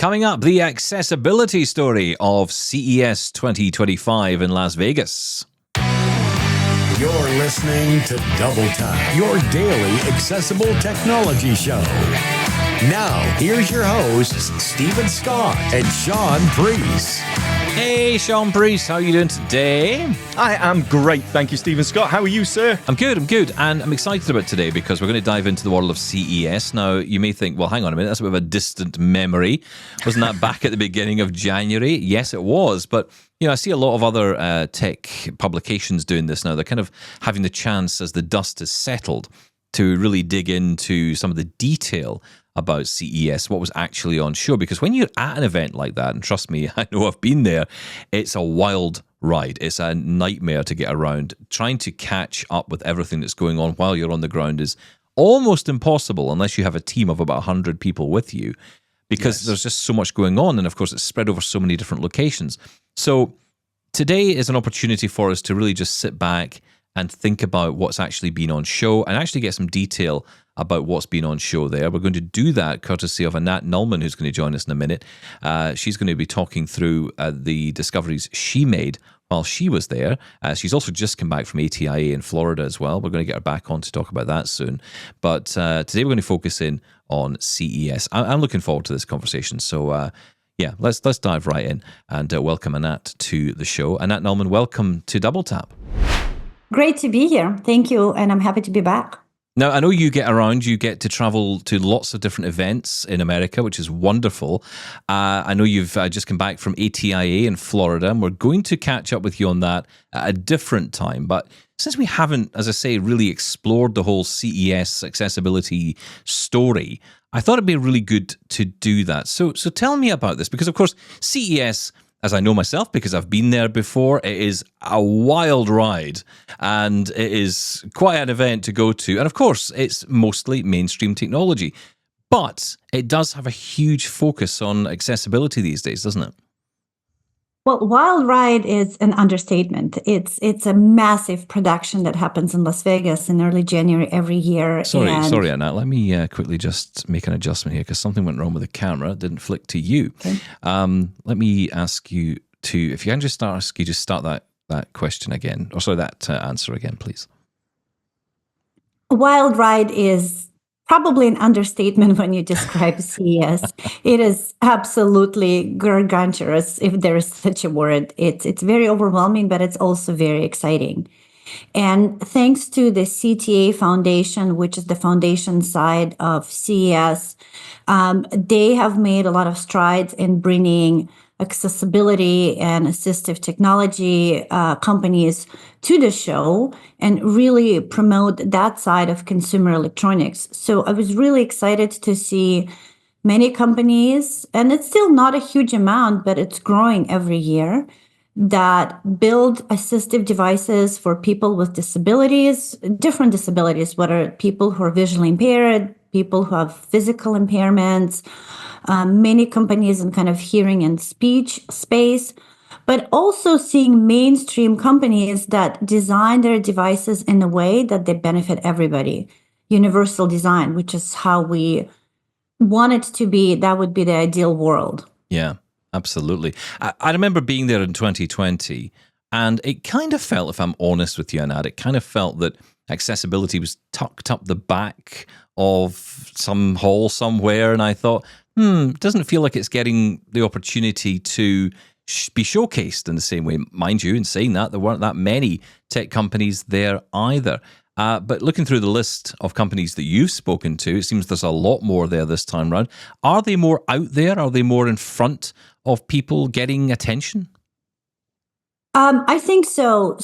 Coming up, the accessibility story of CES 2025 in Las Vegas. You're listening to Double Tap, your daily accessible technology show. Now, here's your hosts, Scott and Shaun Preece. Hey, Shaun Preece, how are you doing today? I am great, thank you, Scott. How are you, sir? I'm good, and I'm excited about today because we're going to dive into the world of CES. Now, you may think, well, hang on a minute, that's a bit of a distant memory. Wasn't that back at the beginning of January? Yes, it was, but you know, I see a lot of other tech publications doing this now. They're kind of having the chance, as the dust has settled, to really dig into some of the detail about CES, what was actually on show. Because when you're at an event like that, and trust me, I know I've been there, it's a wild ride. It's a nightmare to get around. Trying to catch up with everything that's going on while you're on the ground is almost impossible unless you have a team of about 100 people with you, because there's just so much going on. And of course, it's spread over so many different locations. So today is an opportunity for us to really just sit back and think about what's actually been on show and actually get some detail about what's been on show there. We're going to do that courtesy of Anat Nulman, who's going to join us in a minute. She's going to be talking through the discoveries she made while she was there. She's also just come back from ATIA in Florida as well. We're going to get her back on to talk about that soon. But today we're going to focus in on CES. I'm looking forward to this conversation. So yeah, let's dive right in and welcome Anat to the show. Anat Nulman, welcome to Double Tap. Great to be here. Thank you. And I'm happy to be back. Now, I know you get around, you get to travel to lots of different events in America, which is wonderful. I know you've just come back from ATIA in Florida, and we're going to catch up with you on that at a different time. But since we haven't, as I say, really explored the whole CES accessibility story, I thought it'd be really good to do that. So tell me about this, because of course, CES, as I know myself, because I've been there before, it is a wild ride and it is quite an event to go to. And of course, it's mostly mainstream technology, but it does have a huge focus on accessibility these days, doesn't it? Well, wild ride is an understatement. It's a massive production that happens in Las Vegas in early January every year. Sorry, Anat. Let me quickly just make an adjustment here because something went wrong with the camera. It didn't flick to you. Okay. Let me ask you to, if you can just start that question again, or sorry, that answer again, please. Wild ride is probably an understatement when you describe CES. It is absolutely gargantuous, if there is such a word. It's very overwhelming, but it's also very exciting. And thanks to the CTA Foundation, which is the foundation side of CES, they have made a lot of strides in bringing accessibility and assistive technology companies to the show and really promote that side of consumer electronics. So I was really excited to see many companies, and it's still not a huge amount, but it's growing every year, that build assistive devices for people with disabilities, different disabilities, whether people who are visually impaired, people who have physical impairments, many companies in kind of hearing and speech space, but also seeing mainstream companies that design their devices in a way that they benefit everybody. Universal design, which is how we want it to be. That would be the ideal world. Yeah, absolutely. I remember being there in 2020, and it kind of felt, if I'm honest with you, Anat, it kind of felt that accessibility was tucked up the back of some hall somewhere, and I thought, it doesn't feel like it's getting the opportunity to be showcased in the same way. Mind you, in saying that, there weren't that many tech companies there either. But looking through the list of companies that you've spoken to, it seems there's a lot more there this time round. Are they more out there? Are they more in front of people getting attention? I think so.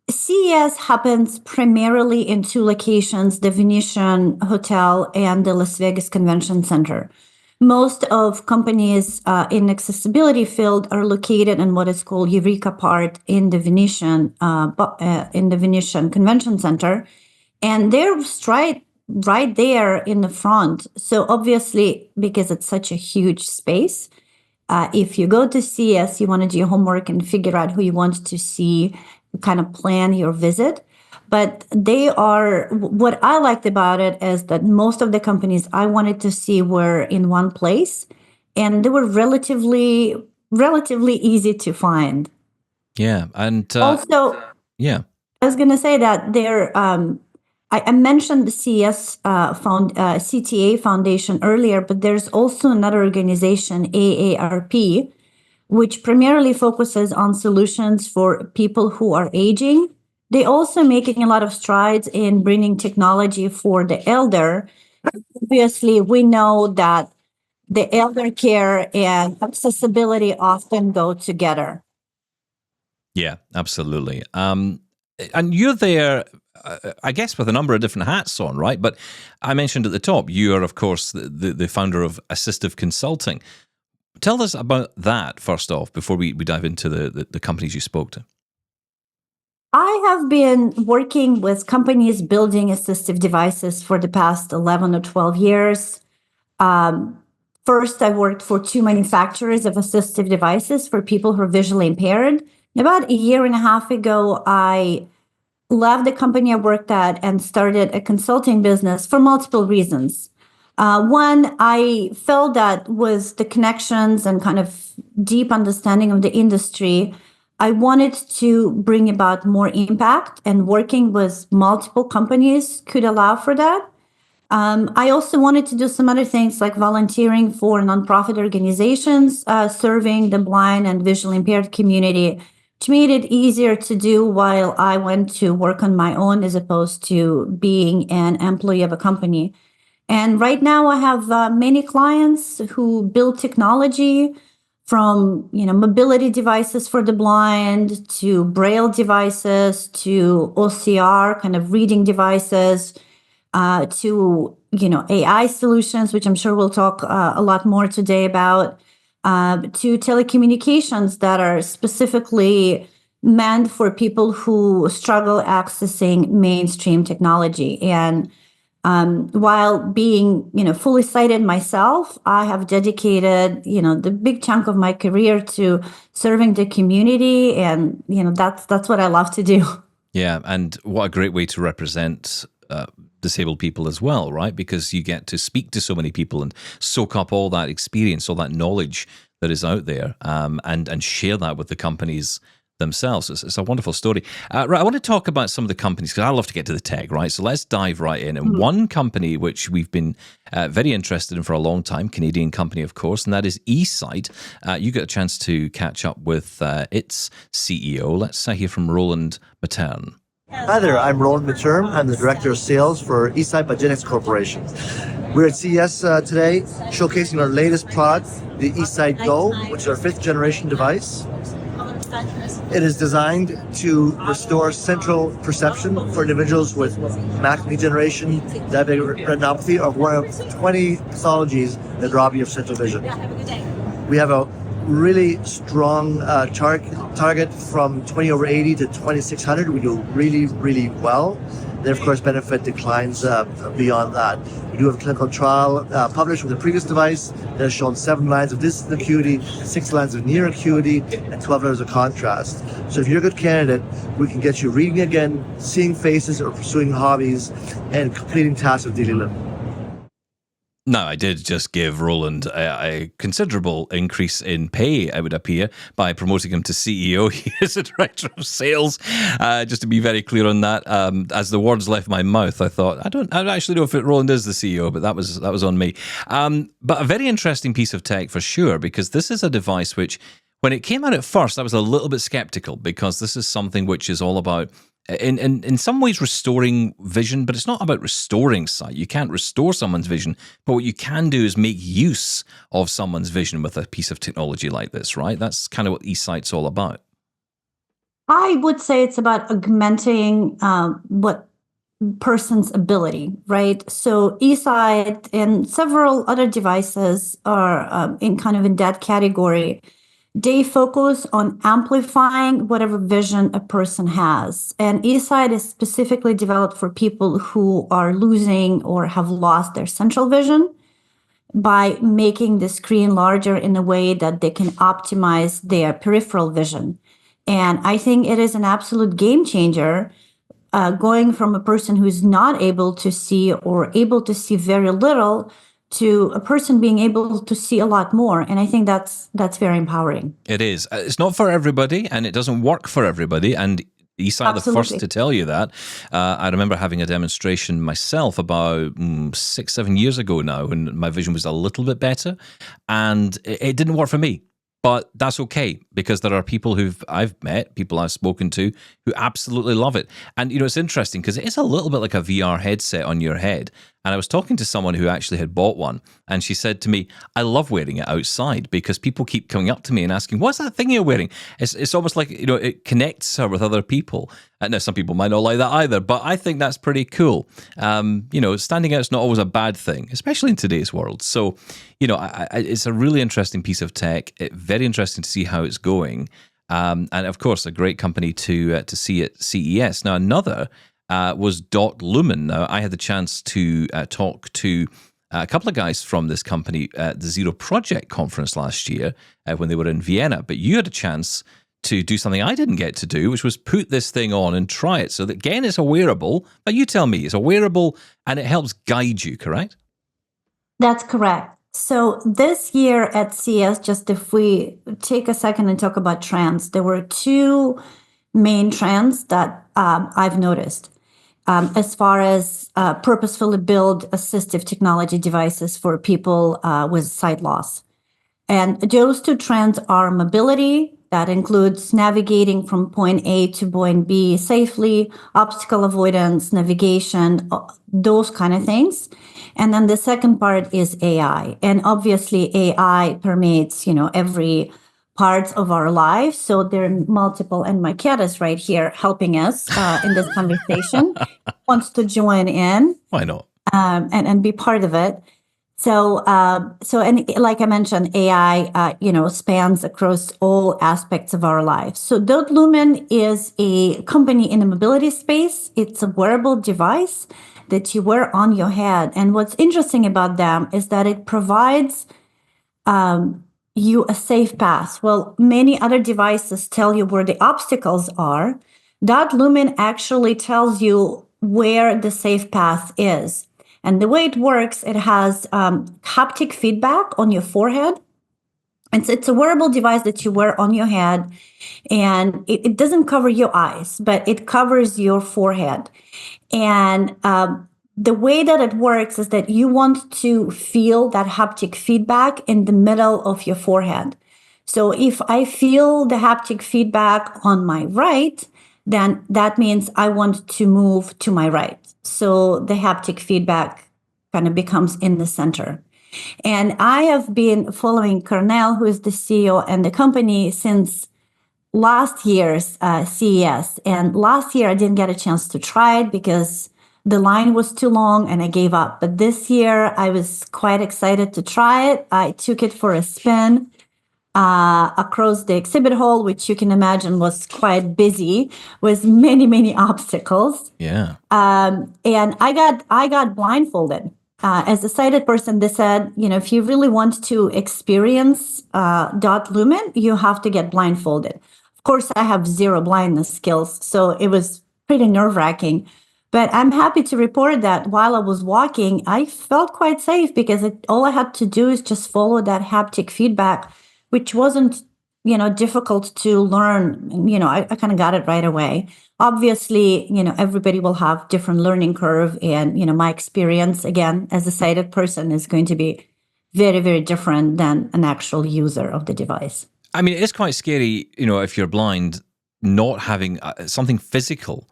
CES happens primarily in two locations, the Venetian Hotel and the Las Vegas Convention Center. Most of companies in accessibility field are located in what is called Eureka part in the Venetian Convention Center, and they're right there in the front. So obviously, because it's such a huge space, if you go to CES, you want to do your homework and figure out who you want to see, kind of plan your visit. But what I liked about it is that most of the companies I wanted to see were in one place. and they were relatively easy to find. Yeah, and Also, yeah, I was going to say that I mentioned the CTA Foundation earlier, but there's also another organization, AARP, which primarily focuses on solutions for people who are aging. They also making a lot of strides in bringing technology for the elder. Obviously, we know that the elder care and accessibility often go together. yeah, absolutely. And you're there, I guess, with a number of different hats on, right? But I mentioned at the top, you are, of course, the founder of Assistive.Consulting. Tell us about that, first off, before we dive into the companies you spoke to. I have been working with companies building assistive devices for the past 11 or 12 years. First, I worked for two manufacturers of assistive devices for people who are visually impaired. About a year and a half ago, I left the company I worked at and started a consulting business for multiple reasons. One, I felt that with the connections and kind of deep understanding of the industry, I wanted to bring about more impact, and working with multiple companies could allow for that. I also wanted to do some other things like volunteering for nonprofit organizations, serving the blind and visually impaired community, which made it easier to do while I went to work on my own as opposed to being an employee of a company. And right now I have many clients who build technology from, mobility devices for the blind to braille devices to OCR kind of reading devices, to AI solutions, which I'm sure we'll talk a lot more today about, to telecommunications that are specifically meant for people who struggle accessing mainstream technology. And while being fully sighted myself, I have dedicated the big chunk of my career to serving the community, and that's what I love to do. Yeah, and what a great way to represent disabled people as well, right? Because you get to speak to so many people and soak up all that experience, all that knowledge that is out there, and share that with the companies themselves. It's a wonderful story. Right, I want to talk about some of the companies because I love to get to the tech, right? So let's dive right in. And one company which we've been very interested in for a long time, Canadian company, of course, and that is eSight. You got a chance to catch up with its CEO. Let's hear from Roland Matern. Hi there, I'm Roland Matern. I'm the Director of Sales for eSight by Genex Corporation. We're at CES today showcasing our latest product, the eSight Go, which is our 5th generation device. It is designed to restore central perception for individuals with macular degeneration, diabetic retinopathy, or one of 20 pathologies that rob you of central vision. We have a really strong target from 20/80 to 2600. We do really, really well. Then, of course, benefit declines beyond that. We do have a clinical trial published with the previous device that has shown 7 lines of distant acuity, 6 lines of near acuity, and 12 lines of contrast. So if you're a good candidate, we can get you reading again, seeing faces, or pursuing hobbies, and completing tasks of daily living. No, I did just give Roland a considerable increase in pay, it would appear, by promoting him to CEO. He is a director of sales. Just to be very clear on that, as the words left my mouth, I thought, I don't actually know if Roland is the CEO, but that was on me. But a very interesting piece of tech for sure, because this is a device which, when it came out at first, I was a little bit skeptical, because this is something which is all about, in some ways, restoring vision, but it's not about restoring sight. You can't restore someone's vision, but what you can do is make use of someone's vision with a piece of technology like this, right? That's kind of what eSight's all about. I would say it's about augmenting what person's ability, right? So eSight and several other devices are in that category. They focus on amplifying whatever vision a person has. And eSight is specifically developed for people who are losing or have lost their central vision by making the screen larger in a way that they can optimize their peripheral vision. And I think it is an absolute game changer, going from a person who's not able to see or able to see very little to a person being able to see a lot more. And I think that's very empowering. It is. It's not for everybody, and it doesn't work for everybody. And eSight are the first to tell you that. I remember having a demonstration myself about 6-7 years ago now, when my vision was a little bit better, and it didn't work for me. But that's okay, because there are people I've met, people I've spoken to, who absolutely love it. And, it's interesting because it is a little bit like a VR headset on your head. And I was talking to someone who actually had bought one, and she said to me, I love wearing it outside because people keep coming up to me and asking, what's that thing you're wearing? It's almost like, it connects her with other people. And now some people might not like that either, but I think that's pretty cool. Standing out is not always a bad thing, especially in today's world. So, it's a really interesting piece of tech. Very interesting to see how it's going. And of course, a great company to see at CES. Now, another was Lumen. Now, I had the chance to talk to a couple of guys from this company at the Zero Project conference last year when they were in Vienna. But you had a chance to do something I didn't get to do, which was put this thing on and try it. So that, again, it's a wearable. But you tell me, it's a wearable and it helps guide you, correct? That's correct. So this year at CES, just if we take a second and talk about trends, there were two main trends that I've noticed. As far as purposefully build assistive technology devices for people with sight loss. And those two trends are mobility, that includes navigating from point A to point B safely, obstacle avoidance, navigation, those kind of things. And then the second part is AI. And obviously AI permeates, every parts of our lives. So there are multiple, and my cat is right here helping us in this conversation, wants to join in. Why not? And be part of it. So and like I mentioned, AI, spans across all aspects of our lives. So Lumen is a company in the mobility space. It's a wearable device that you wear on your head. And what's interesting about them is that it provides you a safe path. Well, many other devices tell you where the obstacles are. Lumen actually tells you where the safe path is. And the way it works, it has haptic feedback on your forehead. And so it's a wearable device that you wear on your head, and it doesn't cover your eyes, but it covers your forehead. And the way that it works is that you want to feel that haptic feedback in the middle of your forehead. So if I feel the haptic feedback on my right, then that means I want to move to my right. So the haptic feedback kind of becomes in the center. And I have been following Cornell, who is the CEO and the company, since last year's CES. And last year I didn't get a chance to try it because the line was too long and I gave up. But this year I was quite excited to try it. I took it for a spin across the exhibit hall, which you can imagine was quite busy with many, many obstacles. Yeah. And I got blindfolded. As a sighted person, they said, if you really want to experience Lumen, you have to get blindfolded. Of course, I have zero blindness skills, so it was pretty nerve-wracking. But I'm happy to report that while I was walking, I felt quite safe because all I had to do is just follow that haptic feedback, which wasn't, difficult to learn. I kind of got it right away. Obviously, everybody will have different learning curve. And, my experience, again, as a sighted person is going to be very, very different than an actual user of the device. I mean, it's quite scary, if you're blind, not having something physical,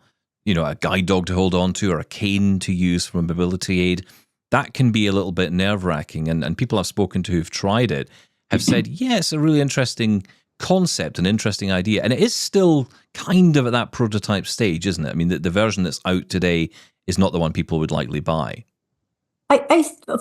a guide dog to hold on to or a cane to use for a mobility aid. That can be a little bit nerve-wracking. And people I've spoken to who've tried it have said, yeah, it's a really interesting concept, an interesting idea. And it is still kind of at that prototype stage, isn't it? I mean, the version that's out today is not the one people would likely buy.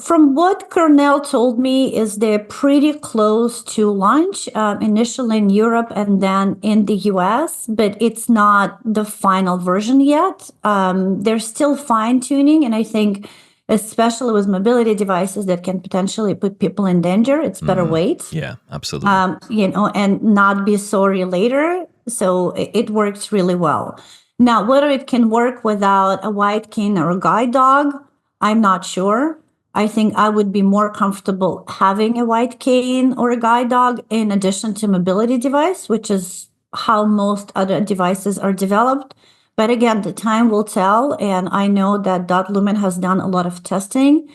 From what Cornell told me, is they're pretty close to launch, initially in Europe and then in the US, but it's not the final version yet. They're still fine-tuning, and I think especially with mobility devices that can potentially put people in danger, it's better wait. Yeah, absolutely. And not be sorry later. So it works really well. Now, whether it can work without a white cane or a guide dog, I'm not sure. I think I would be more comfortable having a white cane or a guide dog in addition to mobility device, which is how most other devices are developed. But again, the time will tell. And I know that Lumen has done a lot of testing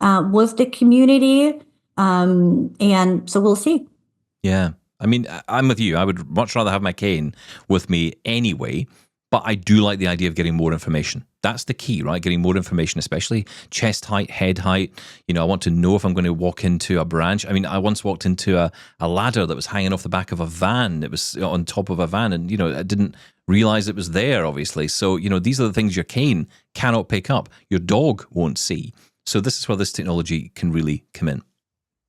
with the community. And so we'll see. Yeah. I mean, I'm with you. I would much rather have my cane with me anyway, but I do like the idea of getting more information. That's the key, right? Getting more information, especially chest height, head height. I want to know if I'm going to walk into a branch. I mean, I once walked into a ladder that was hanging off the back of a van. It was on top of a van, and, I didn't realize it was there, obviously. So, these are the things your cane cannot pick up. Your dog won't see. So this is where this technology can really come in.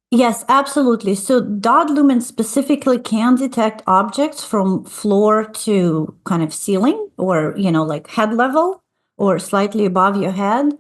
Yes, absolutely. So Lumen specifically can detect objects from floor to kind of ceiling or, like head level or slightly above your head.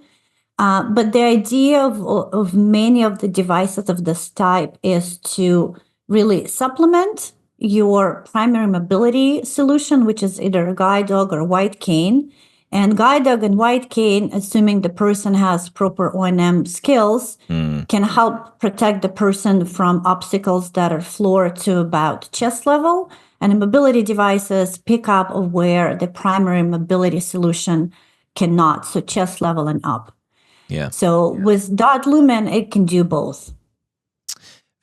But the idea of many of the devices of this type is to really supplement your primary mobility solution, which is either a guide dog or a white cane. And guide dog and white cane, assuming the person has proper O&M skills, can help protect the person from obstacles that are floor to about chest level. And the mobility devices pick up where the primary mobility solution cannot, so chest level and up. Yeah. So with Lumen, it can do both.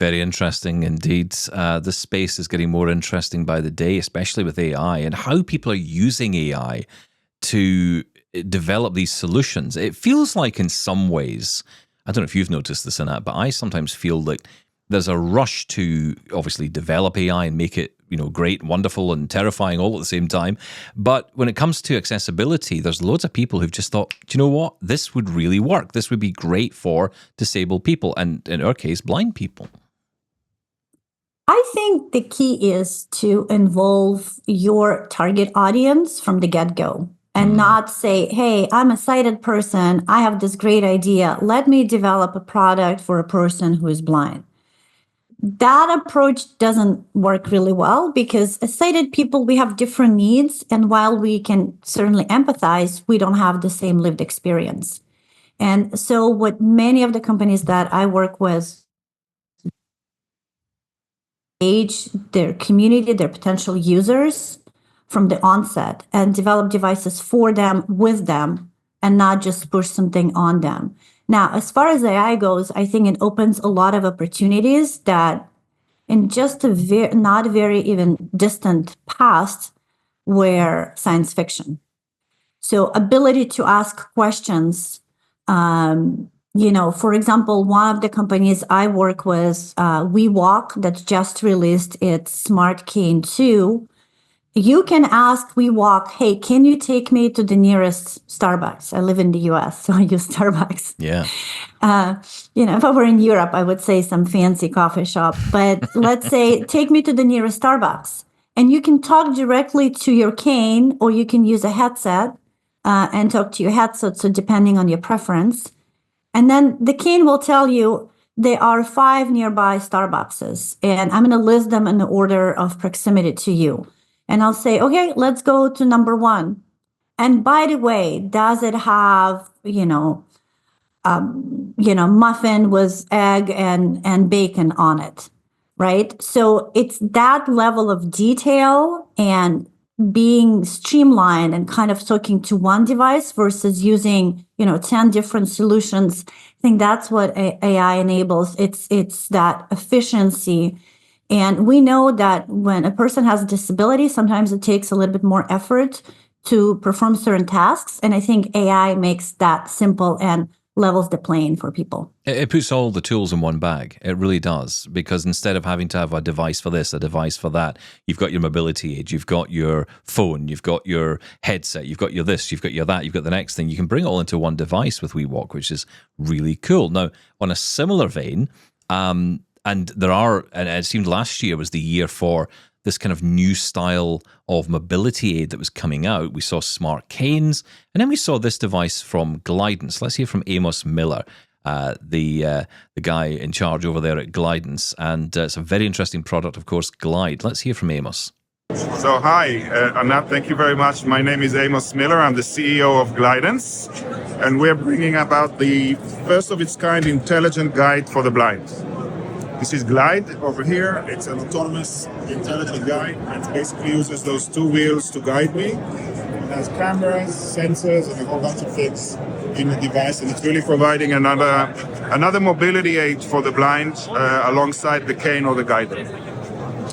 Very interesting indeed. The space is getting more interesting by the day, especially with AI and how people are using AI to develop these solutions. It feels like in some ways, I don't know if you've noticed this, Anat, but I sometimes feel like there's a rush to obviously develop AI and make it, great, wonderful, and terrifying all at the same time. But when it comes to accessibility, there's loads of people who've just thought, do you know what? This would really work. This would be great for disabled people, and in our case, blind people. I think the key is to involve your target audience from the get-go. And not say, hey, I'm a sighted person. I have this great idea. Let me develop a product for a person who is blind. That approach doesn't work really well because as sighted people, we have different needs. And while we can certainly empathize, we don't have the same lived experience. And so what many of the companies that I work with engage their community, their potential users from the onset and develop devices for them, with them, and not just push something on them. Now, as far as AI goes, I think it opens a lot of opportunities that in just a not very even distant past were science fiction. So ability to ask questions, for example, one of the companies I work with, WeWalk, that just released its Smart Cane 2, you can ask WeWalk, hey, can you take me to the nearest Starbucks? I live in the US, so I use Starbucks. Yeah. If I were in Europe, I would say some fancy coffee shop. But let's say, take me to the nearest Starbucks. And you can talk directly to your cane, or you can use a headset and talk to your headset, so depending on your preference. And then the cane will tell you, there are 5 nearby Starbuckses, and I'm going to list them in the order of proximity to you. And I'll say, okay, let's go to number 1. And by the way, does it have, muffin with egg and bacon on it, right? So it's that level of detail and being streamlined and kind of talking to one device versus using, 10 different solutions. I think that's what AI enables. It's that efficiency. And we know that when a person has a disability, sometimes it takes a little bit more effort to perform certain tasks. And I think AI makes that simple and levels the playing for people. It puts all the tools in one bag. It really does. Because instead of having to have a device for this, a device for that, you've got your mobility aid, you've got your phone, you've got your headset, you've got your this, you've got your that, you've got the next thing. You can bring it all into one device with WeWalk, which is really cool. Now, on a similar vein, and it seemed last year was the year for this kind of new style of mobility aid that was coming out. We saw smart canes, and then we saw this device from Glidance. Let's hear from Amos Miller, the guy in charge over there at Glidance. And it's a very interesting product, of course, Glide. Let's hear from Amos. So hi, Anat, thank you very much. My name is Amos Miller. I'm the CEO of Glidance, and we're bringing about the first of its kind intelligent guide for the blind. This is Glide over here. It's an autonomous intelligent guide. It basically uses those two wheels to guide me. It has cameras, sensors, and a whole bunch of things in the device, and it's really providing another mobility aid for the blind alongside the cane or the guide.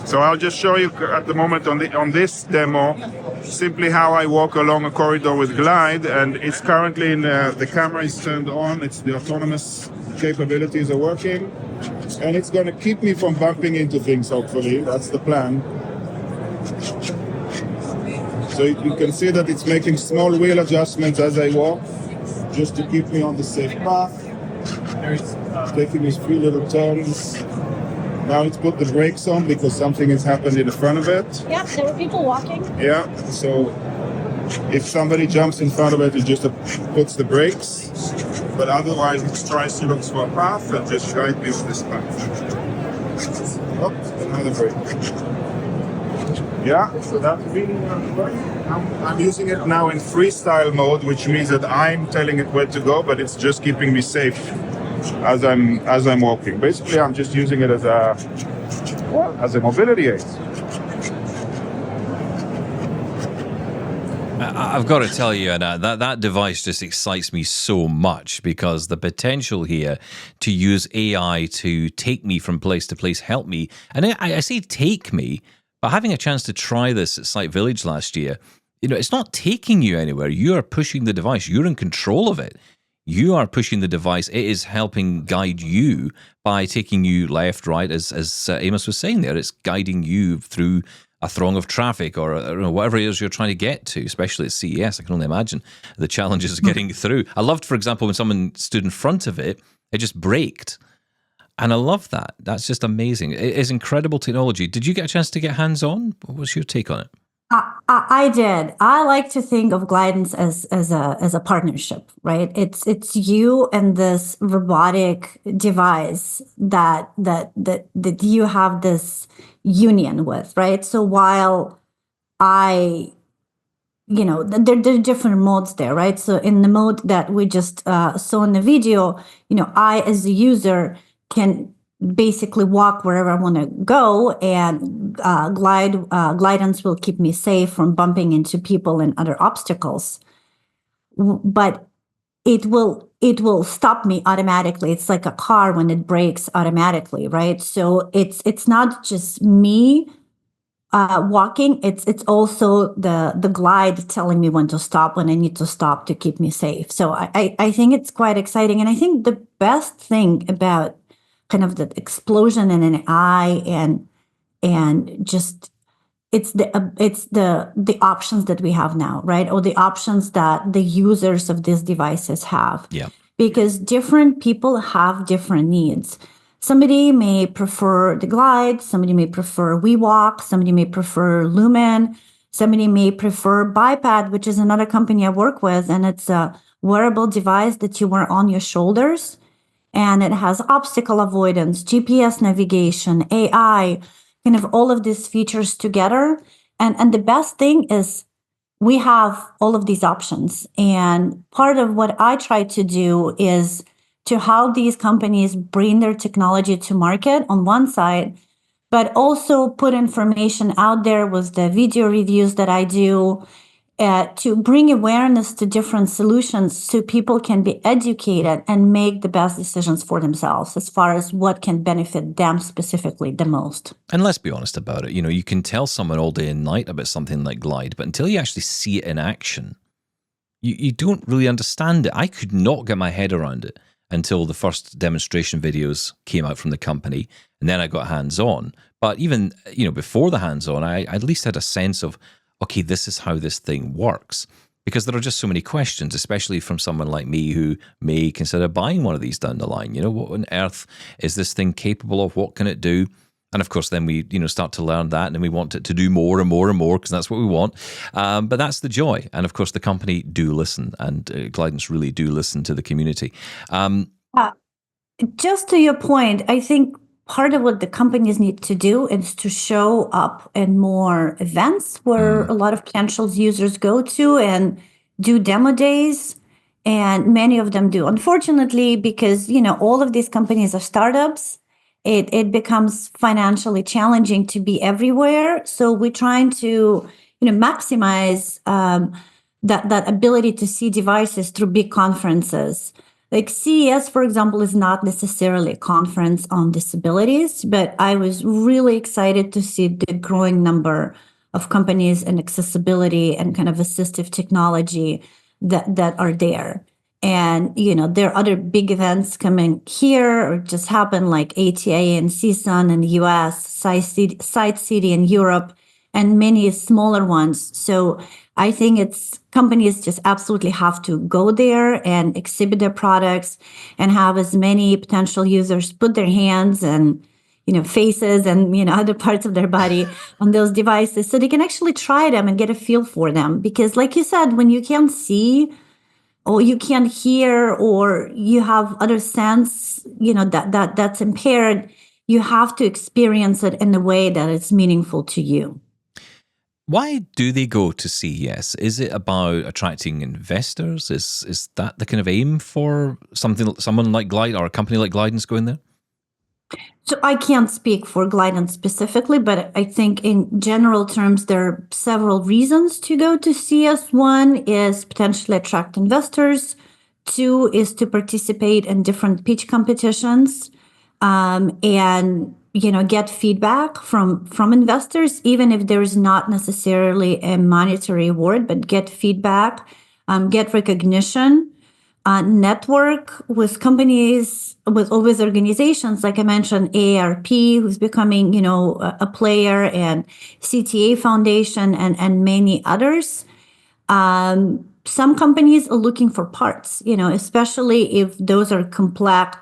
So I'll just show you at the moment on this demo simply how I walk along a corridor with Glide, and it's currently the camera is turned on. It's the autonomous capabilities are working, and it's going to keep me from bumping into things. Hopefully, that's the plan. So you can see that it's making small wheel adjustments as I walk, just to keep me on the safe path. It's taking these few little turns. Now it's put the brakes on because something has happened in the front of it. Yeah, there were people walking. Yeah, so if somebody jumps in front of it, it just puts the brakes. But otherwise, it tries to look for a path and just guide me on this path. Oops, another brake. Yeah, so that's really I'm using it now in freestyle mode, which means that I'm telling it where to go, but it's just keeping me safe as I'm walking. Basically, I'm just using it as a mobility aid. I've got to tell you, Anat, that device just excites me so much, because the potential here to use AI to take me from place to place, help me, and I say take me, but having a chance to try this at Sight Village last year, it's not taking you anywhere. You are pushing the device. You're in control of it. You are pushing the device. It is helping guide you by taking you left, right, as Amos was saying there. It's guiding you through a throng of traffic or whatever it is you're trying to get to, especially at CES. I can only imagine the challenges of getting through. I loved, for example, when someone stood in front of it, it just braked. And I love that. That's just amazing. It is incredible technology. Did you get a chance to get hands-on? What was your take on it? I did. I like to think of Glidance as a partnership, right? It's you and this robotic device that you have this union with, right? So while there are different modes there, right? So in the mode that we just saw in the video, I as a user can basically walk wherever I want to go, and Glidance will keep me safe from bumping into people and other obstacles. But it will stop me automatically. It's like a car when it brakes automatically, right? So it's not just me walking. It's also the Glide telling me when to stop, when I need to stop to keep me safe. So I think it's quite exciting, and I think the best thing about kind of the explosion in an AI and just it's the options that we have now, right? Or the options that the users of these devices have. Yeah. Because different people have different needs. Somebody may prefer the Glide, somebody may prefer WeWalk, somebody may prefer Lumen, somebody may prefer Bipad, which is another company I work with, and it's a wearable device that you wear on your shoulders. And it has obstacle avoidance, GPS navigation, AI, kind of all of these features together. And the best thing is we have all of these options. And part of what I try to do is to how these companies bring their technology to market on one side, but also put information out there with the video reviews that I do, to bring awareness to different solutions so people can be educated and make the best decisions for themselves as far as what can benefit them specifically the most. And let's be honest about it. You can tell someone all day and night about something like Glide, but until you actually see it in action, you don't really understand it. I could not get my head around it until the first demonstration videos came out from the company, and then I got hands-on. But even before the hands-on, I at least had a sense of, okay, this is how this thing works. Because there are just so many questions, especially from someone like me who may consider buying one of these down the line. What on earth is this thing capable of? What can it do? And of course, then we start to learn that, and we want it to do more and more and more, because that's what we want. But that's the joy. And of course, the company do listen, and Glidance really do listen to the community. Just to your point, I think part of what the companies need to do is to show up in more events where a lot of potential users go to and do demo days. And many of them do. Unfortunately, because, all of these companies are startups, it becomes financially challenging to be everywhere. So we're trying to, maximize that ability to see devices through big conferences. Like CES, for example, is not necessarily a conference on disabilities, but I was really excited to see the growing number of companies in accessibility and kind of assistive technology that are there. And, there are other big events coming here or just happened, like ATA and CSUN in the US, Sight City in Europe, and many smaller ones. So I think companies just absolutely have to go there and exhibit their products and have as many potential users put their hands and, faces and, other parts of their body on those devices so they can actually try them and get a feel for them. Because like you said, when you can't see or you can't hear or you have other sense, that's impaired, you have to experience it in a way that is meaningful to you. Why do they go to CES? Is it about attracting investors? Is that the kind of aim for someone like Glide or a company like Glidance going there? So I can't speak for Glidance specifically, but I think in general terms, there are several reasons to go to CES. One is potentially attract investors. Two is to participate in different pitch competitions and get feedback from investors, even if there is not necessarily a monetary award, but get feedback, get recognition. Network with companies, with organizations, like I mentioned, AARP, who's becoming, a player, and CTA Foundation, and many others. Some companies are looking for parts, especially if those are complex,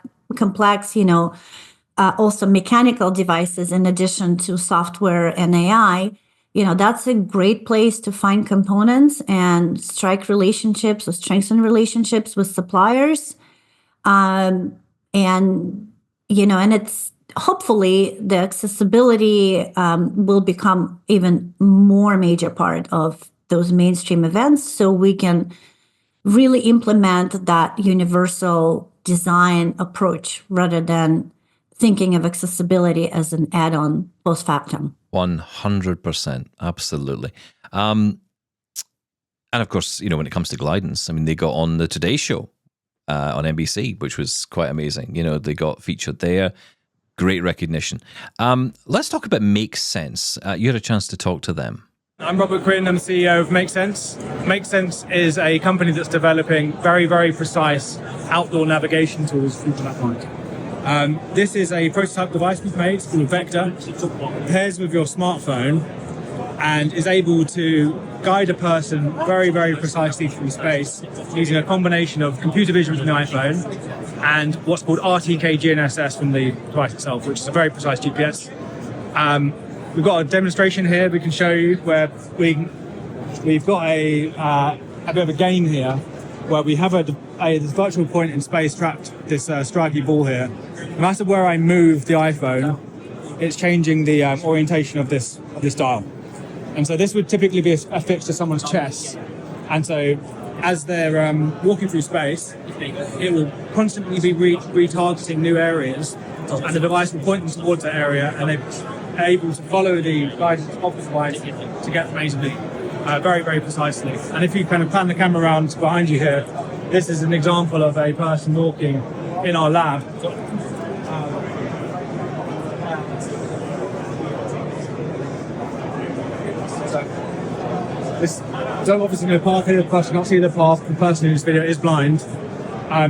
also mechanical devices in addition to software and AI. That's a great place to find components and strengthen relationships with suppliers. And it's hopefully the accessibility will become even more major part of those mainstream events, so we can really implement that universal design approach rather than thinking of accessibility as an add-on post factum. 100%, absolutely. And of course, when it comes to Glidance, they got on the Today Show on NBC, which was quite amazing. They got featured there. Great recognition. Let's talk about Make Sense. You had a chance to talk to them. I'm Robert Quinn, I'm the CEO of Make Sense. Make Sense is a company that's developing very, very precise outdoor navigation tools for people that mind. This is a prototype device we've made called Vector. It pairs with your smartphone and is able to guide a person very, very precisely through space using a combination of computer vision from the iPhone and what's called RTK GNSS from the device itself, which is a very precise GPS. We've got a demonstration here we can show you where we've got a bit of a game here where we have this virtual point in space trapped, this stripy ball here. No matter where I move the iPhone, it's changing the orientation of this dial. And so this would typically be affixed to someone's chest. And so as they're walking through space, it will constantly be retargeting new areas, and the device will point them towards that area, and they're able to follow the guidance of the device to get amazingly, very, very precisely. And if you kind of pan the camera around behind you here, this is an example of a person walking in our lab. So obviously in the path here, the person can't see the path. The person in this video is blind.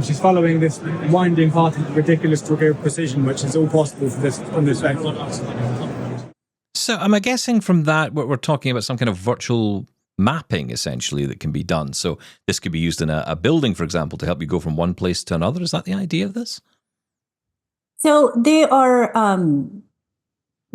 She's following this winding path with ridiculous degree of precision, which is all possible from this vector. So am I guessing from that what we're talking about some kind of virtual mapping essentially that can be done? So this could be used in a building, for example, to help you go from one place to another. Is that the idea of this? So there are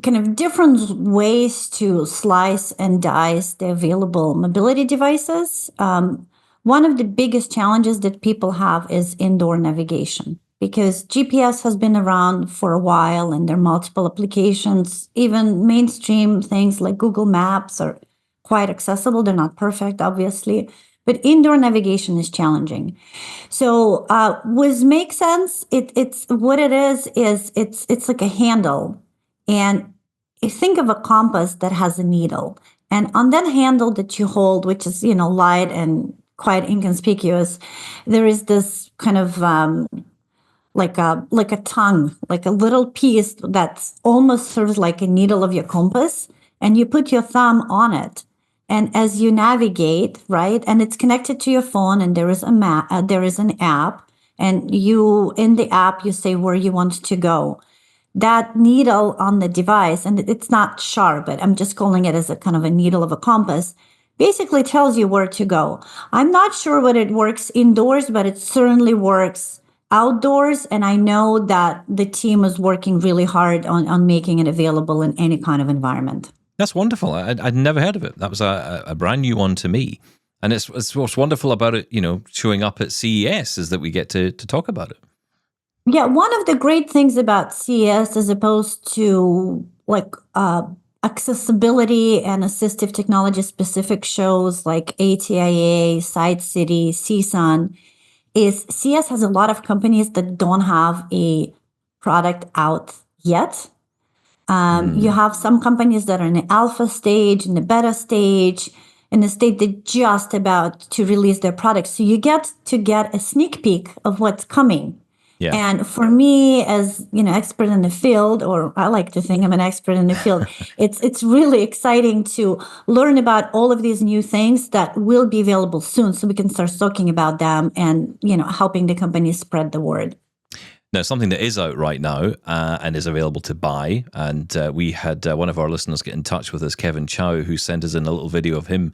kind of different ways to slice and dice the available mobility devices. One of the biggest challenges that people have is indoor navigation, because GPS has been around for a while and there are multiple applications. Even mainstream things like Google Maps are quite accessible. They're not perfect, obviously, but indoor navigation is challenging. So with Make Sense, it's what it is it's like a handle. And you think of a compass that has a needle. And on that handle that you hold, which is, light and quite inconspicuous, there is this kind of like a tongue, like a little piece that's almost sort of like a needle of your compass, and you put your thumb on it. And as you navigate, right, and it's connected to your phone, and there is a map, there is an app, and in the app you say where you want to go. That needle on the device, and it's not sharp, but I'm just calling it as a kind of a needle of a compass, basically tells you where to go. I'm not sure whether it works indoors, but it certainly works outdoors. And I know that the team is working really hard on making it available in any kind of environment. That's wonderful. I'd never heard of it. That was a brand new one to me. And it's what's wonderful about it, showing up at CES is that we get to talk about it. Yeah, one of the great things about CES, as opposed to like accessibility and assistive technology specific shows like ATIA, Side City, CSUN, is CES has a lot of companies that don't have a product out yet. You have some companies that are in the alpha stage, in the beta stage, in the state they're just about to release their products. So you get a sneak peek of what's coming. Yeah. And for me, as expert in the field, or I like to think I'm an expert in the field, it's really exciting to learn about all of these new things that will be available soon, so we can start talking about them and helping the companies spread the word. Now, something that is out right now and is available to buy, and we had one of our listeners get in touch with us, Kevin Chow, who sent us in a little video of him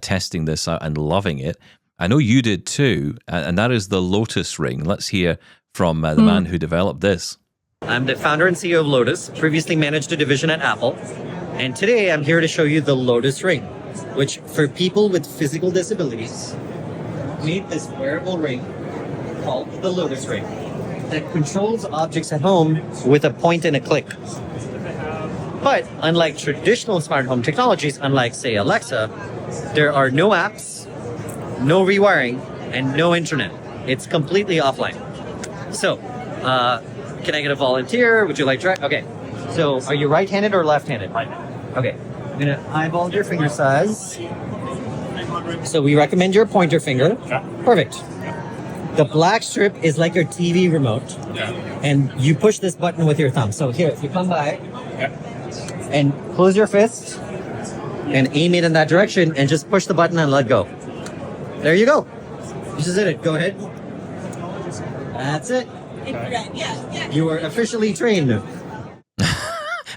testing this out and loving it. I know you did too, and that is the Lotus Ring. Let's hear from the man who developed this. I'm the founder and CEO of Lotus, previously managed a division at Apple, and today I'm here to show you the Lotus Ring, which for people with physical disabilities, made this wearable ring called the Lotus Ring that controls objects at home with a point and a click. But unlike traditional smart home technologies, unlike say Alexa, there are no apps, no rewiring, and no internet. It's completely offline. So, can I get a volunteer? Would you like to try? Okay. So, are you right-handed or left-handed? Okay. I'm gonna eyeball your finger size. So we recommend your pointer finger. Perfect. The black strip is like your TV remote, and you push this button with your thumb. So here, if you come by and close your fist and aim it in that direction and just push the button and let go. There you go. This is it. Go ahead. That's it. You are officially trained.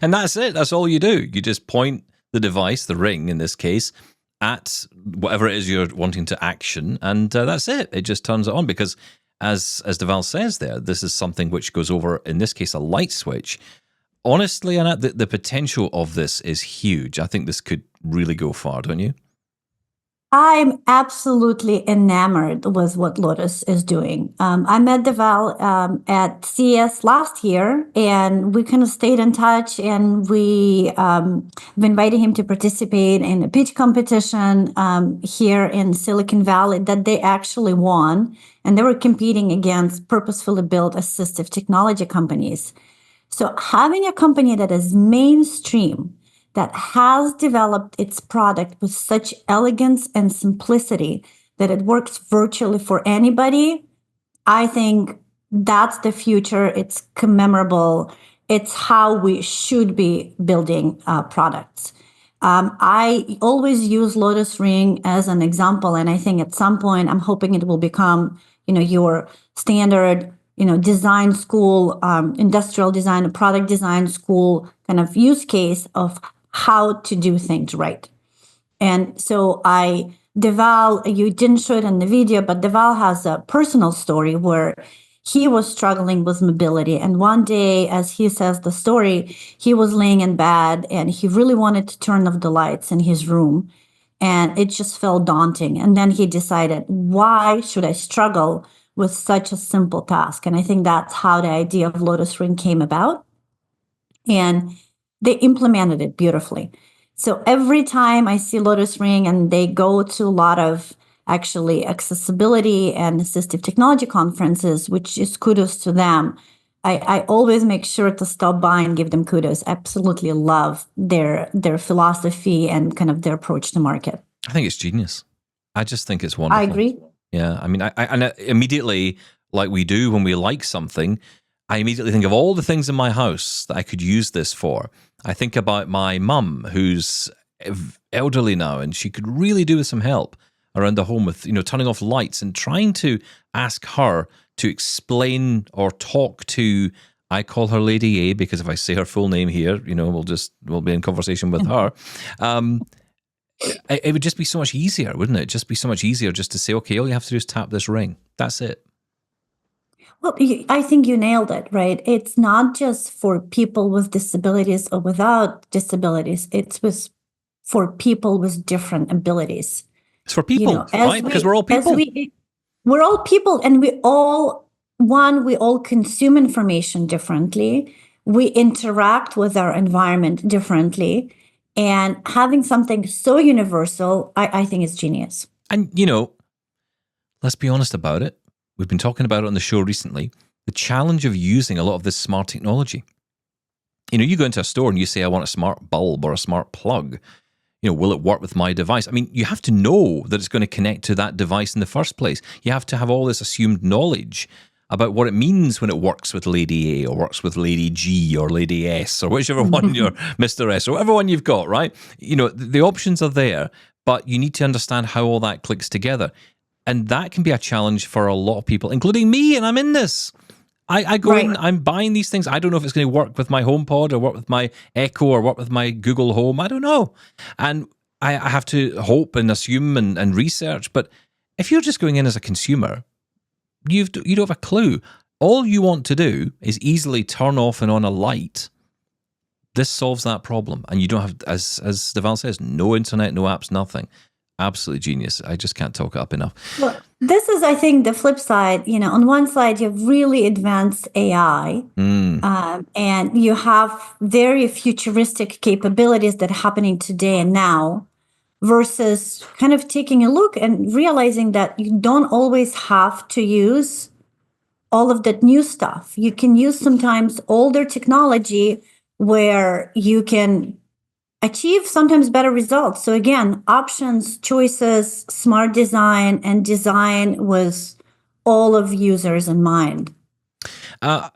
And that's it. That's all you do. You just point the device, the ring in this case, at whatever it is you're wanting to action, and that's it. It just turns it on because, as Deval says there, this is something which goes over, in this case, a light switch. Honestly, Anat, the potential of this is huge. I think this could really go far, don't you? I'm absolutely enamored with what Lotus is doing. I met Deval at CES last year, and we kind of stayed in touch, and we invited him to participate in a pitch competition here in Silicon Valley that they actually won, and they were competing against purposefully built assistive technology companies. So having a company that is mainstream, that has developed its product with such elegance and simplicity that it works virtually for anybody, I think that's the future. It's commemorable. It's how we should be building products. I always use Lotus Ring as an example, and I think at some point I'm hoping it will become, your standard, design school, industrial design, product design school kind of use case of how to do things right. And so Deval, you didn't show it in the video, but Deval has a personal story where he was struggling with mobility. And one day, as he says the story, he was laying in bed and he really wanted to turn off the lights in his room. And it just felt daunting. And then he decided, why should I struggle with such a simple task. And I think that's how the idea of Lotus Ring came about. And they implemented it beautifully. So every time I see Lotus Ring, and they go to a lot of actually accessibility and assistive technology conferences, which is kudos to them, I always make sure to stop by and give them kudos. Absolutely love their philosophy and kind of their approach to market. I think it's genius. I just think it's wonderful. I agree. Yeah, I mean, I immediately, like we do when we like something, I immediately think of all the things in my house that I could use this for. I think about my mum, who's elderly now, and she could really do with some help around the home with, turning off lights and trying to ask her to explain or talk to, I call her Lady A, because if I say her full name here, we'll be in conversation with her. It would just be so much easier, wouldn't it? Just be so much easier just to say, okay, all you have to do is tap this ring. That's it. Well, I think you nailed it, right? It's not just for people with disabilities or without disabilities. It's for people with different abilities. It's for people, right? Because we're all people. We're all people, and we all consume information differently. We interact with our environment differently. And having something so universal, I think is genius. And, let's be honest about it. We've been talking about it on the show recently, the challenge of using a lot of this smart technology. You go into a store and you say, I want a smart bulb or a smart plug. Will it work with my device? I mean, you have to know that it's going to connect to that device in the first place. You have to have all this assumed knowledge about what it means when it works with Lady A or works with Lady G or Lady S or whichever one you're Mr. S or whatever one you've got, right? The options are there, but you need to understand how all that clicks together. And that can be a challenge for a lot of people, including me, and I'm in this. I go in, I'm buying these things. I don't know if it's going to work with my HomePod or work with my Echo or work with my Google Home. I don't know. And I have to hope and assume and research. But if you're just going in as a consumer, you don't have a clue. All you want to do is easily turn off and on a light. This solves that problem. And you don't have, as Deval says, no internet, no apps, nothing. Absolutely genius. I just can't talk it up enough. Well, this is, I think, the flip side. On one side, you have really advanced AI, and you have very futuristic capabilities that are happening today and now, versus kind of taking a look and realizing that you don't always have to use all of that new stuff. You can use sometimes older technology where you can achieve sometimes better results. So again, options, choices, smart design, and design with all of users in mind.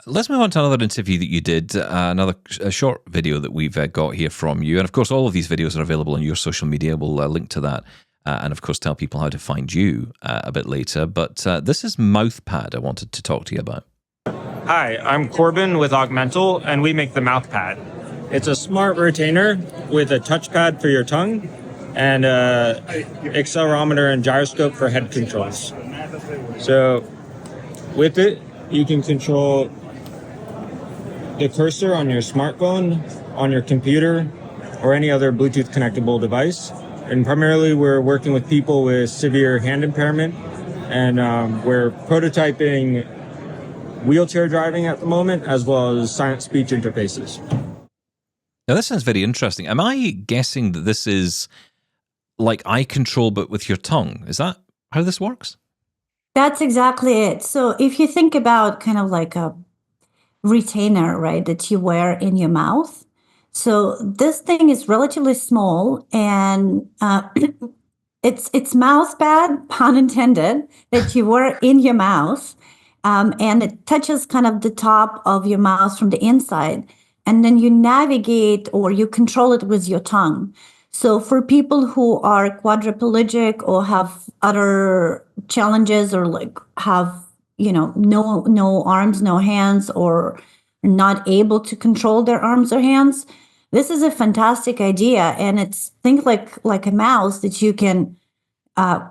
Let's move on to another interview that you did, another short video that we've got here from you. And of course, all of these videos are available on your social media. We'll link to that. And of course, tell people how to find you a bit later. But this is Mouthpad I wanted to talk to you about. Hi, I'm Corbin with Augmental, and we make the Mouthpad. It's a smart retainer with a touchpad for your tongue and accelerometer and gyroscope for head controls. So with it, you can control the cursor on your smartphone, on your computer, or any other Bluetooth connectable device. And primarily, we're working with people with severe hand impairment, and we're prototyping wheelchair driving at the moment, as well as silent speech interfaces. Now, this sounds very interesting. Am I guessing that this is like eye control, but with your tongue? Is that how this works? That's exactly it. So if you think about kind of like a retainer, right, that you wear in your mouth. So this thing is relatively small, and it's mouth pad, pun intended, that you wear in your mouth. And it touches kind of the top of your mouth from the inside. And then you navigate or you control it with your tongue. So for people who are quadriplegic or have other challenges, or like have, no arms, no hands, or not able to control their arms or hands, this is a fantastic idea. And it's think like a mouse that you can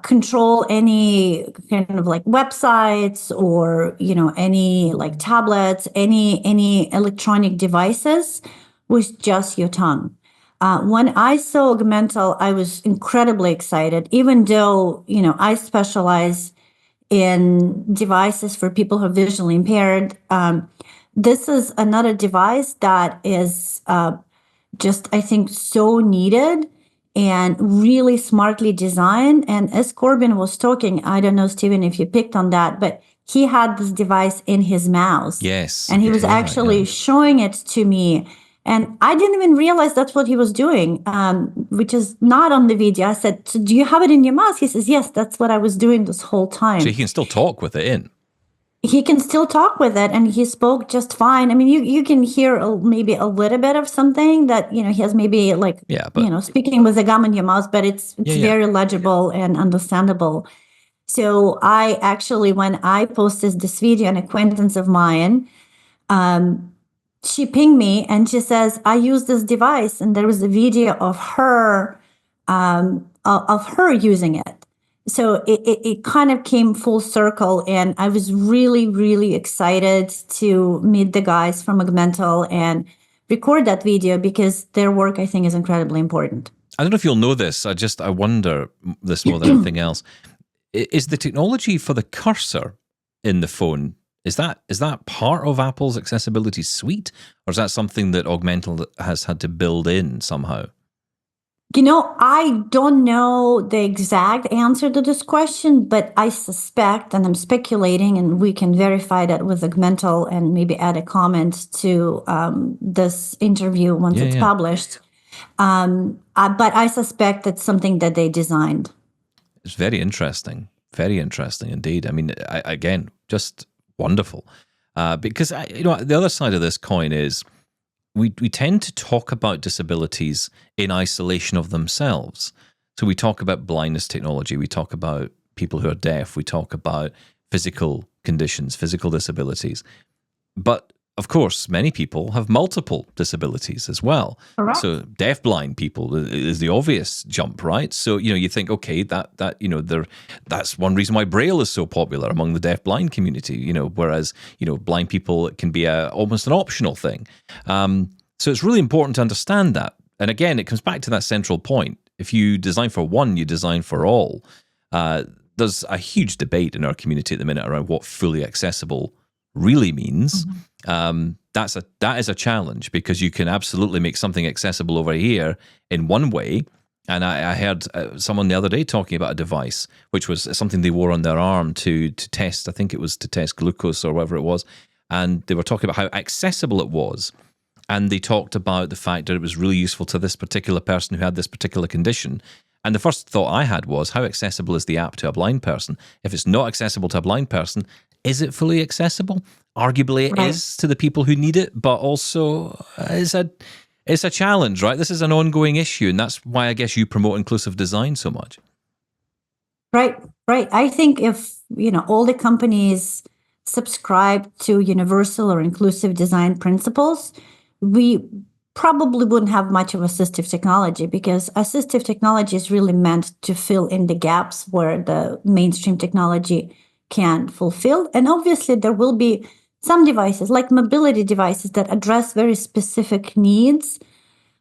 control any kind of like websites or, any like tablets, any electronic devices with just your tongue. When I saw Augmental, I was incredibly excited, even though, I specialize in devices for people who are visually impaired. This is another device that is just, I think, so needed and really smartly designed. And as Corbin was talking, I don't know, Stephen, if you picked on that, but he had this device in his mouth. Yes. And he was actually showing it to me. And I didn't even realize that's what he was doing, which is not on the video. I said, so do you have it in your mouth? He says, yes, that's what I was doing this whole time. So he can still talk with it in. He can still talk with it, and he spoke just fine. I mean, you can hear maybe a little bit of something that, he has maybe like, speaking with a gum in your mouth, but it's very legible and understandable. So I actually, when I posted this video, an acquaintance of mine, she pinged me and she says, I use this device, and there was a video of her using it. So it kind of came full circle, and I was really, really excited to meet the guys from Augmental and record that video, because their work, I think, is incredibly important. I don't know if you'll know this. I wonder this more than anything else. Is the technology for the cursor in the phone, is that part of Apple's accessibility suite, or is that something that Augmental has had to build in somehow? I don't know the exact answer to this question, but I suspect, and I'm speculating, and we can verify that with Augmental and maybe add a comment to this interview once it's published. But I suspect it's something that they designed. It's very interesting indeed. I mean, again, just wonderful. Because, the other side of this coin is, we tend to talk about disabilities in isolation of themselves. So we talk about blindness technology, we talk about people who are deaf, we talk about physical conditions, physical disabilities. But of course, many people have multiple disabilities as well. Correct. So deaf-blind people is the obvious jump, right? So, you think, okay, that's one reason why Braille is so popular among the deaf-blind community, whereas, blind people, it can be almost an optional thing. So it's really important to understand that. And again, it comes back to that central point. If you design for one, you design for all. There's a huge debate in our community at the minute around what fully accessible really means. That is a challenge, because you can absolutely make something accessible over here in one way. And I heard someone the other day talking about a device, which was something they wore on their arm to test, I think it was to test glucose or whatever it was. And they were talking about how accessible it was. And they talked about the fact that it was really useful to this particular person who had this particular condition. And the first thought I had was, how accessible is the app to a blind person? If it's not accessible to a blind person, is it fully accessible? Arguably it is to the people who need it, but also it's a challenge, right? This is an ongoing issue, and that's why I guess you promote inclusive design so much. Right. I think if, all the companies subscribe to universal or inclusive design principles, we probably wouldn't have much of assistive technology, because assistive technology is really meant to fill in the gaps where the mainstream technology can fulfill. And obviously there will be some devices, like mobility devices, that address very specific needs,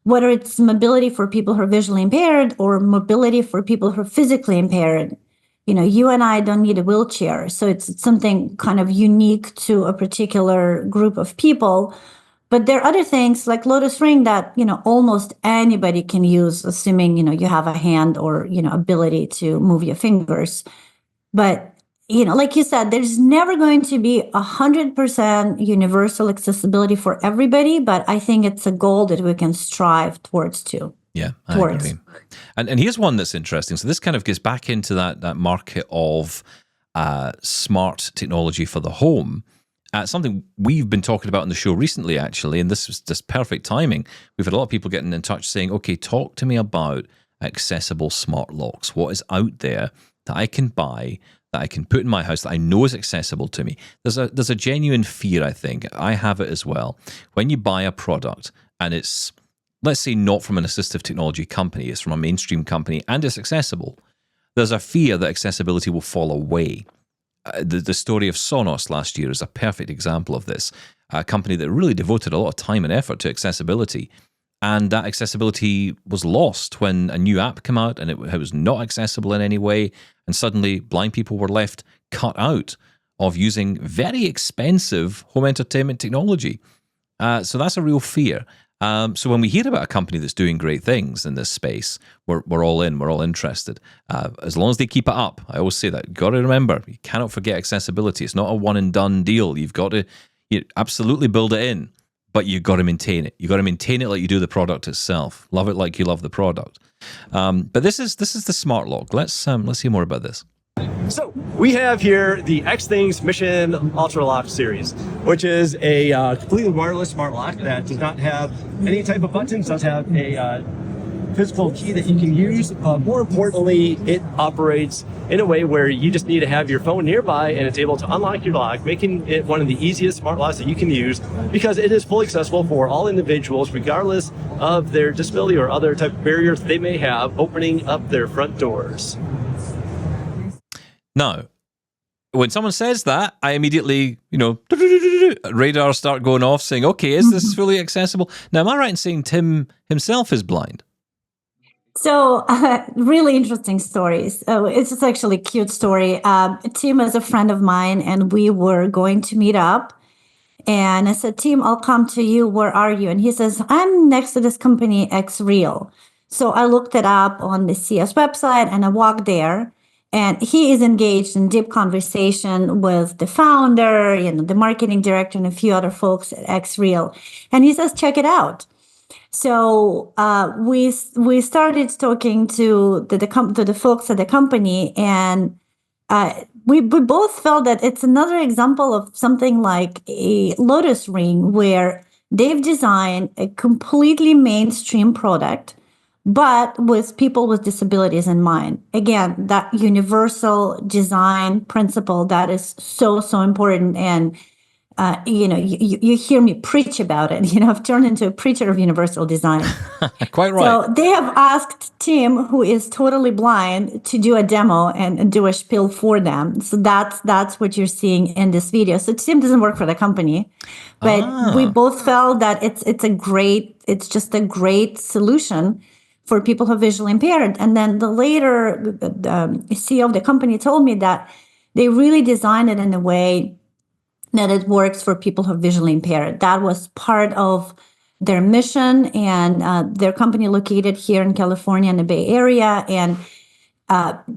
whether it's mobility for people who are visually impaired or mobility for people who are physically impaired. You and I don't need a wheelchair, so it's something kind of unique to a particular group of people. But there are other things like Lotus Ring that, almost anybody can use, assuming, you have a hand or, ability to move your fingers. But, like you said, there's never going to be 100% universal accessibility for everybody. But I think it's a goal that we can strive towards too. Yeah, I agree. And here's one that's interesting. So this kind of gets back into that market of smart technology for the home. Something we've been talking about on the show recently, actually, and this was just perfect timing. We've had a lot of people getting in touch saying, okay, talk to me about accessible smart locks. What is out there that I can buy, that I can put in my house, that I know is accessible to me? There's a genuine fear, I think. I have it as well. When you buy a product and it's, let's say, not from an assistive technology company, it's from a mainstream company and it's accessible, there's a fear that accessibility will fall away. The story of Sonos last year is a perfect example of this. A company that really devoted a lot of time and effort to accessibility. And that accessibility was lost when a new app came out and it was not accessible in any way. And suddenly blind people were left cut out of using very expensive home entertainment technology. So that's a real fear. So when we hear about a company that's doing great things in this space, we're all in, we're all interested. As long as they keep it up, I always say that. You've got to remember, you cannot forget accessibility. It's not a one and done deal. You've got to absolutely build it in, but you've got to maintain it. You've got to maintain it like you do the product itself. Love it like you love the product. But this is the smart lock. Let's hear more about this. So we have here the X Things Mission Ultra Lock series, which is a completely wireless smart lock that does not have any type of buttons, does have a physical key that you can use. More importantly, it operates in a way where you just need to have your phone nearby and it's able to unlock your lock, making it one of the easiest smart locks that you can use because it is fully accessible for all individuals, regardless of their disability or other type of barriers they may have opening up their front doors. Now, when someone says that, I immediately, radar start going off saying, okay, is this fully accessible? Now, am I right in saying Tim himself is blind? So, really interesting stories. It's just actually a cute story. Tim is a friend of mine, and we were going to meet up. And I said, Tim, I'll come to you. Where are you? And he says, I'm next to this company, XReal. So I looked it up on the CES website, and I walked there. And he is engaged in deep conversation with the founder, the marketing director, and a few other folks at XReal. And he says, check it out. So we started talking to the folks at the company, and we both felt that it's another example of something like a Lotus Ring, where they've designed a completely mainstream product, but with people with disabilities in mind. Again, that universal design principle that is so, so important. And, you hear me preach about it. I've turned into a preacher of universal design. Quite right. So they have asked Tim, who is totally blind, to do a demo and do a spiel for them. So that's what you're seeing in this video. So Tim doesn't work for the company, but we both felt that it's just a great solution for people who are visually impaired. And then the CEO of the company told me that they really designed it in a way that it works for people who are visually impaired. That was part of their mission, and their company located here in California in the Bay Area, and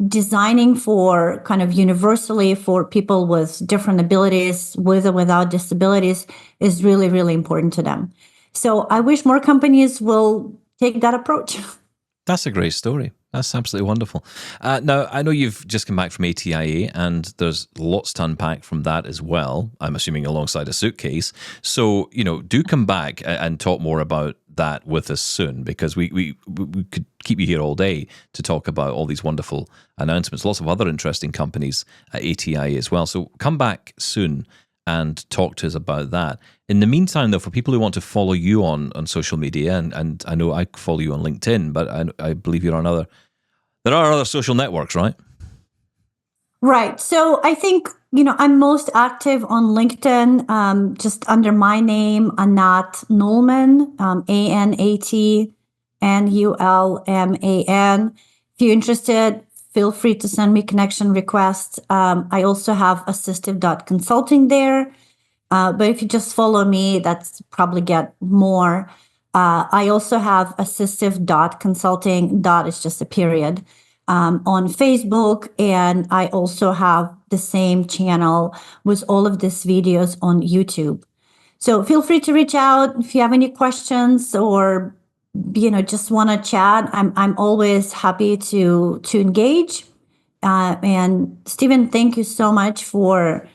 designing for kind of universally for people with different abilities, with or without disabilities, is really, really important to them. So I wish more companies will take that approach. That's a great story. That's absolutely wonderful. Now, I know you've just come back from ATIA, and there's lots to unpack from that as well, I'm assuming alongside a suitcase. So, do come back and talk more about that with us soon, because we could keep you here all day to talk about all these wonderful announcements, lots of other interesting companies at ATIA as well. So come back soon and talk to us about that. In the meantime, though, for people who want to follow you on social media, and I know I follow you on LinkedIn, but I believe you're on there are other social networks, right? Right. So I think, I'm most active on LinkedIn, just under my name, Anat Nulman, ANATNULMAN. If you're interested, feel free to send me connection requests. I also have Assistive.Consulting there. But if you just follow me, that's probably get more. I also have Assistive.Consulting, is just a period, on Facebook. And I also have the same channel with all of these videos on YouTube. So feel free to reach out if you have any questions or, just want to chat. I'm always happy to engage. And Stephen, thank you so much for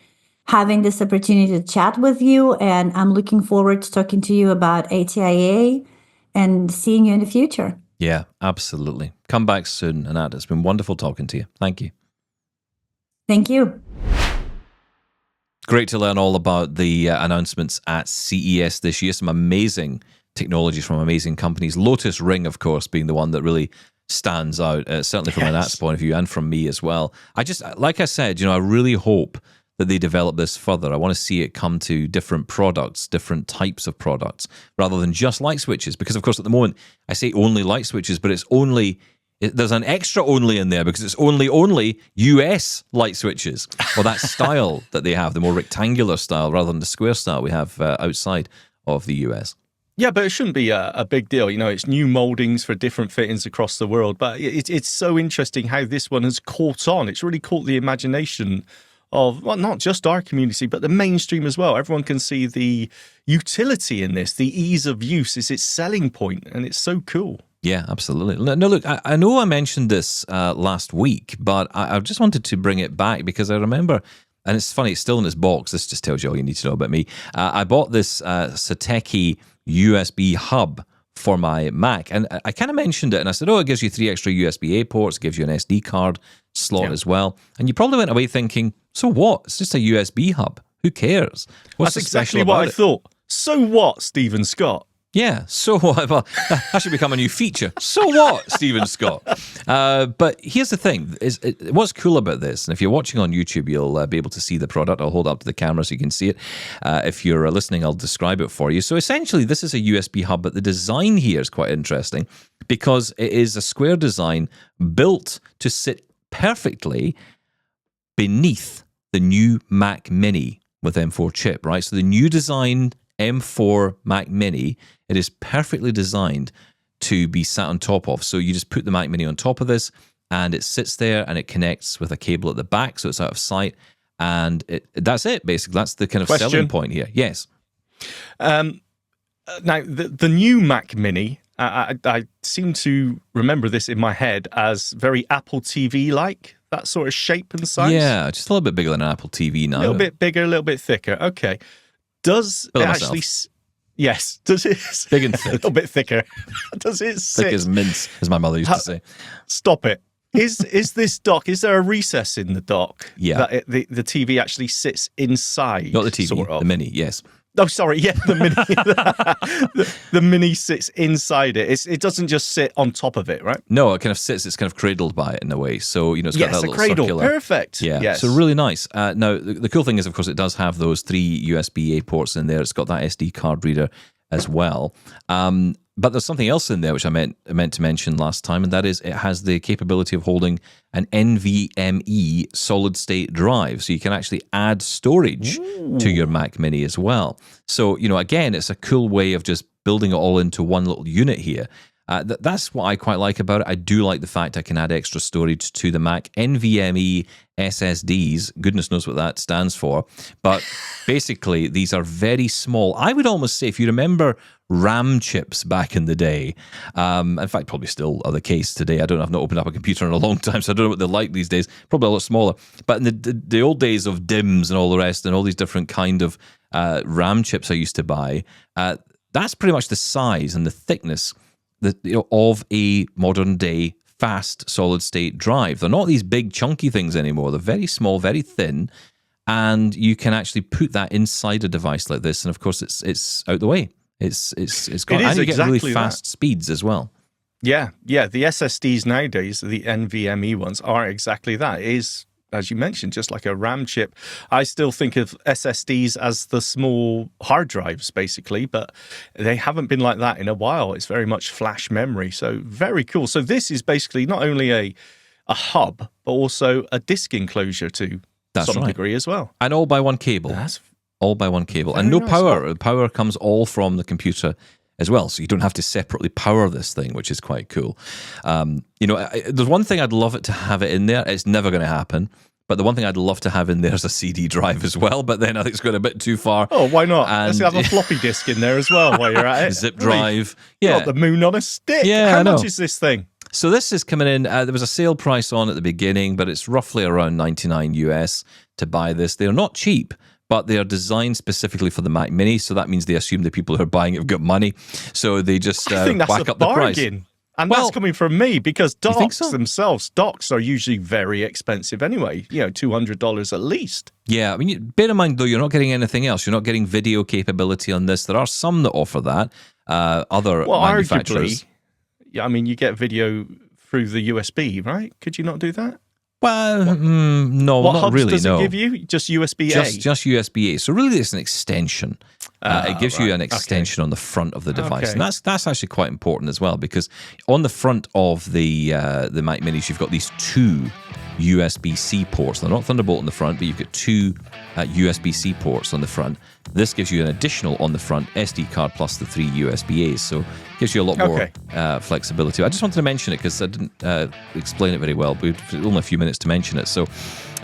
having this opportunity to chat with you. And I'm looking forward to talking to you about ATIA and seeing you in the future. Yeah, absolutely. Come back soon, Anat. It's been wonderful talking to you. Thank you. Thank you. Great to learn all about the announcements at CES this year. Some amazing technologies from amazing companies. Lotus Ring, of course, being the one that really stands out, certainly from Anat's point of view and from me as well. Like I said, I really hope that they develop this further. I want to see it come to different products, different types of products, rather than just light switches. Because, of course, at the moment, I say only light switches, but there's an extra only in there because it's only US light switches, or that style that they have, the more rectangular style rather than the square style we have outside of the US. Yeah, but it shouldn't be a big deal. It's new moldings for different fittings across the world. But it's so interesting how this one has caught on. It's really caught the imagination of, well, not just our community, but the mainstream as well. Everyone can see the utility in this. The ease of use is its selling point, and it's so cool. Yeah, absolutely. No, look, I know I mentioned this last week, but I just wanted to bring it back because I remember, and it's funny, it's still in this box. This just tells you all you need to know about me. I bought this Sateki USB hub for my Mac, and I kind of mentioned it, and I said, it gives you 3 extra USB-A ports, gives you an SD card slot as well, and you probably went away thinking, so what? It's just a USB hub. Who cares? That's exactly what I thought. So what, Stephen Scott? Yeah, so what? Well, that should become a new feature. So what, Stephen Scott? But here's the thing. What's cool about this, and if you're watching on YouTube, you'll be able to see the product. I'll hold it up to the camera so you can see it. If you're listening, I'll describe it for you. So essentially, this is a USB hub, but the design here is quite interesting because it is a square design built to sit perfectly beneath the new Mac Mini with M4 chip, right? So the new design M4 Mac Mini, it is perfectly designed to be sat on top of. So you just put the Mac Mini on top of this, and it sits there, and it connects with a cable at the back, so it's out of sight. And that's it, basically. That's the kind of selling point here. Yes. Now, the new Mac Mini, I seem to remember this in my head as very Apple TV-like, that sort of shape and size. Yeah, just a little bit bigger than an Apple TV now. A little bit bigger, a little bit thicker. Okay. Does it actually... Yes. Does it... Big and thick. A little bit thicker. Does it sit... Thick as mince, as my mother used to say. Stop it. Is this dock, is there a recess in the dock? Yeah. That the TV actually sits inside? Not the TV, sort of. the Mini, yes. Oh, sorry. Yeah, the Mini. the Mini sits inside it. It doesn't just sit on top of it, right? No, it kind of sits. It's kind of cradled by it in a way. So it's got that little cradle. Circular. Perfect. Yeah. Yes. So really nice. Now the cool thing is, of course, it does have those 3 USB-A ports in there. It's got that SD card reader as well. But there's something else in there which I meant to mention last time, and that is it has the capability of holding an NVMe solid-state drive, so you can actually add storage to your Mac Mini as well. So, again, it's a cool way of just building it all into one little unit here. That's what I quite like about it. I do like the fact I can add extra storage to the Mac. NVMe SSDs, goodness knows what that stands for. But basically, these are very small. I would almost say, if you remember RAM chips back in the day, in fact, probably still are the case today. I don't know, I've not opened up a computer in a long time, so I don't know what they're like these days. Probably a lot smaller. But in the old days of DIMMs and all the rest, and all these different kind of RAM chips I used to buy, that's pretty much the size and the thickness of a modern day fast solid state drive. They're not these big chunky things anymore. They're very small, very thin, and you can actually put that inside a device like this. And of course, it's out the way. It's got, and you get really fast speeds as well. Yeah. The SSDs nowadays, the NVMe ones, are exactly that. It is, as you mentioned, just like a RAM chip. I still think of SSDs as the small hard drives, basically, but they haven't been like that in a while. It's very much flash memory. So very cool. So this is basically not only a hub, but also a disk enclosure to some degree as well. And all by one cable. All by one cable. And no power. The power comes all from the computer as well, so you don't have to separately power this thing, which is quite cool. There's one thing I'd love it to have it in there. It's never going to happen, but the one thing I'd love to have in there is a CD drive as well, but then I think it's going a bit too far. Oh, why not? Let's have a floppy disk in there as well while you're at it. Zip drive. Got the moon on a stick. Yeah, How much is this thing? So this is coming in, there was a sale price on at the beginning, but it's roughly around $99 US to buy this. They're not cheap, but they are designed specifically for the Mac Mini, so that means they assume the people who are buying it have got money, so they just whack up the price. And that's coming from me, because docks themselves, docks are usually very expensive anyway, $200 at least. Yeah, I mean, bear in mind, though, you're not getting anything else. You're not getting video capability on this. There are some that offer that, other manufacturers. Arguably, I mean, you get video through the USB, right? Could you not do that? Well, no, What not hubs really. does No, it give you? Just USB-A? just USB-A. So really, it's an extension. It gives you right. an extension on the front of the device, Okay. and that's actually quite important as well, because on the front of the Mac Minis, you've got these two USB-C ports. They're not Thunderbolt on the front, but you've got two USB-C ports on the front. This gives you an additional on the front SD card plus the 3 USB-As, so it gives you a lot more flexibility. I just wanted to mention it because I didn't explain it very well. We've only a few minutes to mention it, so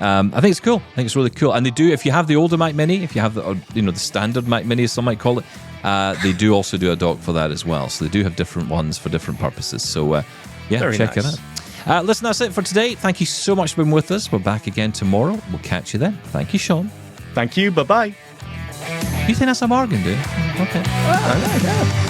I think it's cool. I think it's really cool. And they do, if you have the older Mac Mini, if you have the the standard Mac Mini, as some might call it, they do also do a dock for that as well. So they do have different ones for different purposes. So check it out. Listen, that's it for today. Thank you so much for being with us. We're back again tomorrow. We'll catch you then. Thank you, Shaun. Thank you. Bye-bye. You think that's a bargain, dude? Okay.